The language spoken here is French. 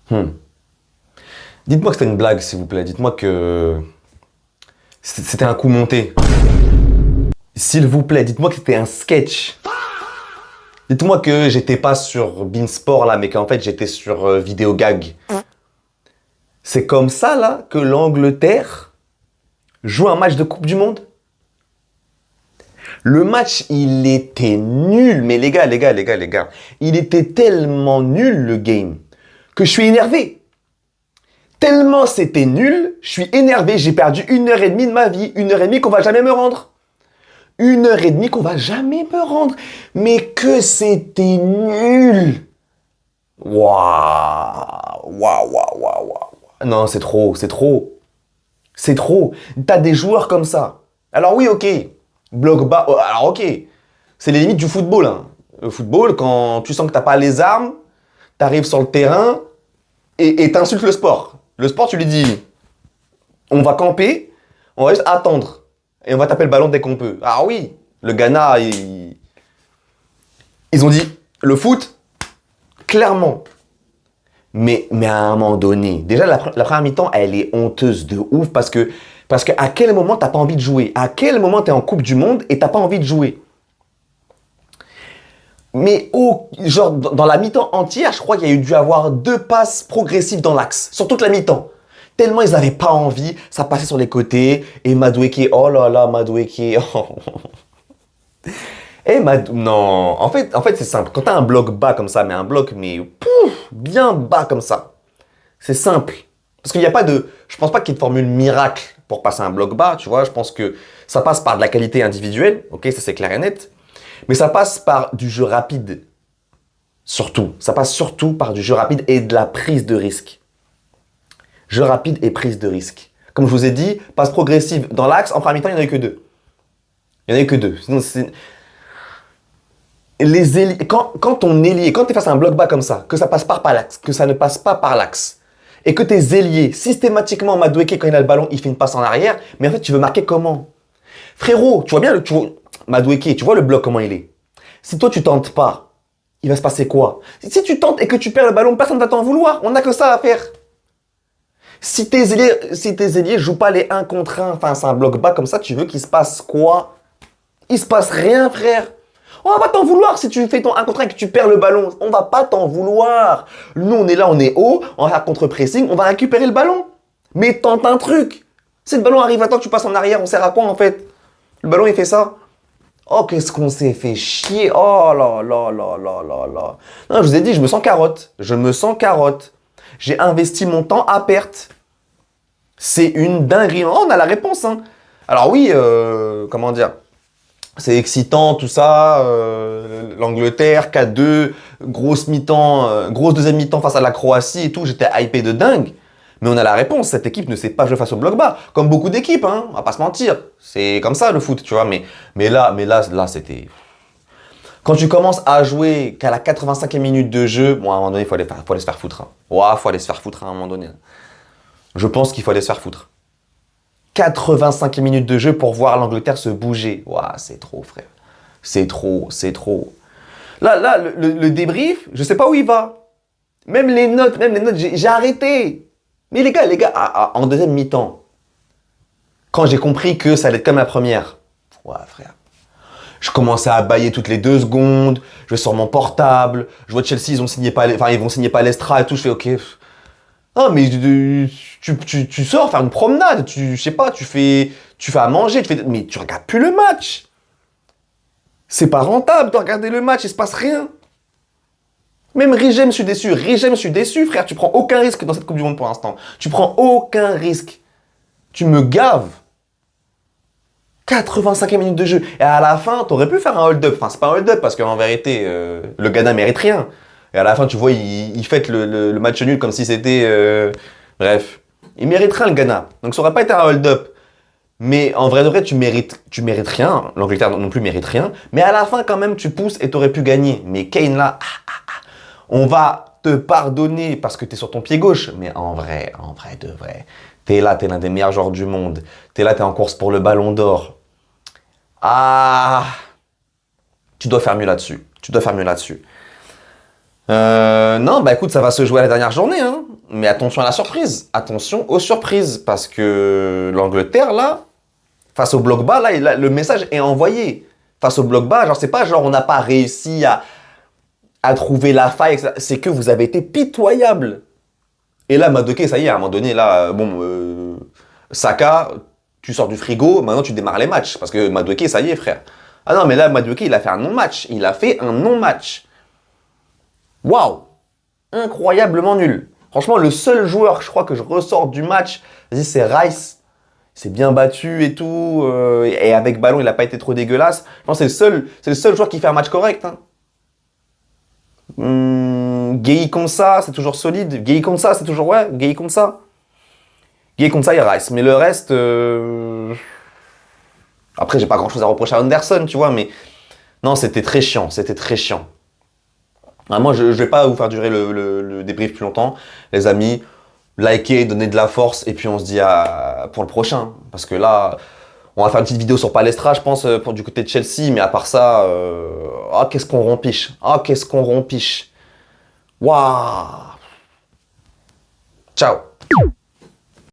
Hmm. Dites-moi que c'était une blague, s'il vous plaît. Dites-moi que c'était un coup monté. S'il vous plaît, dites-moi que c'était un sketch. Dites-moi que j'étais pas sur Beansport là, mais qu'en fait j'étais sur Vidéogag. C'est comme ça là que l'Angleterre joue un match de Coupe du Monde? Le match, il était nul. Mais les gars, il était tellement nul le game que je suis énervé. Tellement c'était nul, je suis énervé, j'ai perdu 1 heure et demie de ma vie, 1 heure et demie qu'on va jamais me rendre. 1 heure et demie qu'on va jamais me rendre. Mais que c'était nul. Waouh, waouh, waouh, waouh, waouh. Non, c'est trop, c'est trop. C'est trop. T'as des joueurs comme ça. Alors oui, ok. Bloc bas. Alors ok. C'est les limites du football. Hein. Le football, quand tu sens que t'as pas les armes, t'arrives sur le terrain et t'insultes le sport. Le sport, tu lui dis, on va camper, on va juste attendre. Et on va taper le ballon dès qu'on peut. Ah oui, le Ghana, ils ont dit, le foot, clairement. Mais à un moment donné, déjà la première mi-temps, elle est honteuse de ouf parce que à quel moment t'as pas envie de jouer? À quel moment t'es en Coupe du Monde et t'as pas envie de jouer? Mais genre dans la mi-temps entière, je crois qu'il y a eu dû avoir 2 passes progressives dans l'axe, sur toute la mi-temps. Tellement ils n'avaient pas envie, ça passait sur les côtés, et Madueke, oh là là, Madueke, oh. Non, en fait c'est simple, quand t'as un bloc bas comme ça, mais un bloc, mais pouf, bien bas comme ça, c'est simple. Parce qu'il n'y a pas de, je pense pas qu'il y ait de formule miracle pour passer un bloc bas, tu vois, je pense que ça passe par de la qualité individuelle, ok, ça c'est clair et net, mais ça passe par du jeu rapide, surtout. Ça passe surtout par du jeu rapide et de la prise de risque. Jeu rapide et prise de risque. Comme je vous ai dit, passe progressive dans l'axe, en première mi-temps, il n'y en a eu que 2. Il n'y en a eu que 2. Sinon, les ailiers, quand ton ailier, quand tu es face à un bloc bas comme ça, que ça passe pas par l'axe, que ça ne passe pas par l'axe, et que tes ailiers, systématiquement, Madueke, quand il a le ballon, il fait une passe en arrière, mais en fait, tu veux marquer comment? Frérot, tu vois bien, Madueke, tu vois le bloc comment il est. Si toi, tu tentes pas, il va se passer quoi? Si tu tentes et que tu perds le ballon, personne ne va t'en vouloir. On n'a que ça à faire. Si tes ailiers jouent pas les 1 contre 1 face à un bloc bas comme ça, tu veux qu'il se passe quoi? Il se passe rien, frère. On va pas t'en vouloir si tu fais ton 1 contre 1 et que tu perds le ballon. On va pas t'en vouloir. Nous, on est là, on est haut, on va faire contre-pressing, on va récupérer le ballon. Mais tente un truc. Si le ballon arrive à temps que tu passes en arrière, on sert à quoi en fait? Le ballon, il fait ça. Oh, qu'est-ce qu'on s'est fait chier. Oh là là là là là là. Non, je vous ai dit, je me sens carotte. Je me sens carotte. J'ai investi mon temps à perte. C'est une dinguerie. Oh, on a la réponse. Hein. Alors oui, comment dire? C'est excitant, tout ça. L'Angleterre, 4-2, grosse mi-temps, grosse deuxième mi-temps face à la Croatie et tout. J'étais hypé de dingue. Mais on a la réponse. Cette équipe ne sait pas jouer face au bloc bas. Comme beaucoup d'équipes, hein. On va pas se mentir. C'est comme ça le foot, tu vois. Mais là, c'était... Quand tu commences à jouer qu'à la 85e minute de jeu, bon, à un moment donné, il faut aller se faire foutre. Hein. Ouais, faut aller se faire foutre à un moment donné. Je pense qu'il faut aller se faire foutre. 85 minutes de jeu pour voir l'Angleterre se bouger. Ouah, c'est trop, frère. C'est trop, c'est trop. Là, le débrief, je sais pas où il va. Même les notes, j'ai arrêté. Mais les gars, en deuxième mi-temps, quand j'ai compris que ça allait être comme la première, ouah, frère. Je commençais à bâiller toutes les 2 secondes. Je vais sur mon portable. Je vois Chelsea, ils vont signer Palestra et tout. Je fais OK. Ah, mais tu sors faire une promenade, je sais pas, tu fais à manger, mais tu regardes plus le match. C'est pas rentable de regarder le match, il se passe rien. Même Rigem, je suis déçu, frère. Tu prends aucun risque dans cette Coupe du Monde pour l'instant. Tu prends aucun risque. Tu me gaves. 85 minutes de jeu. Et à la fin, t'aurais pu faire un hold-up. Enfin, c'est pas un hold-up parce qu'en vérité, le Ghana mérite rien. Et à la fin, tu vois, il fête le match nul comme si c'était... Bref, il mérite rien le Ghana. Donc ça aurait pas été un hold-up. Mais en vrai de vrai, tu mérites rien. L'Angleterre non plus mérite rien. Mais à la fin, quand même, tu pousses et t'aurais pu gagner. Mais Kane là, on va te pardonner parce que t'es sur ton pied gauche. Mais en vrai de vrai, t'es là, t'es l'un des meilleurs joueurs du monde. T'es là, t'es en course pour le ballon d'or. Ah, tu dois faire mieux là-dessus. Non, bah écoute, ça va se jouer à la dernière journée. Hein. Mais attention à la surprise. Attention aux surprises. Parce que l'Angleterre, là, face au bloc bas, là, le message est envoyé. Face au bloc bas, genre, c'est pas genre on n'a pas réussi à trouver la faille, etc. C'est que vous avez été pitoyable. Et là, Madueke, ça y est, à un moment donné, là, Saka, tu sors du frigo, maintenant tu démarres les matchs. Parce que Madueke, ça y est, frère. Ah non, mais là, Madueke, il a fait un non-match. Il a fait un non-match. Waouh! Incroyablement nul. Franchement, le seul joueur, je crois, que je ressors du match, vas-y, c'est Rice. Il s'est bien battu et tout. Et avec ballon, il n'a pas été trop dégueulasse. Je pense que c'est le seul joueur qui fait un match correct. Hein. Gueye comme ça, c'est toujours solide. Gueye comme ça, c'est toujours, ouais, Gueye comme ça. Gueye comme ça, il y a Rice. Mais le reste. Après, j'ai pas grand chose à reprocher à Anderson, tu vois, mais. Non, c'était très chiant. C'était très chiant. Ah, moi, je vais pas vous faire durer le débrief plus longtemps. Les amis, likez, donnez de la force, et puis on se dit pour le prochain. Parce que là, on va faire une petite vidéo sur Palestra, je pense, du côté de Chelsea, mais à part ça, qu'est-ce qu'on rompiche. Ah, qu'est-ce qu'on rompiche. Waouh. Ciao.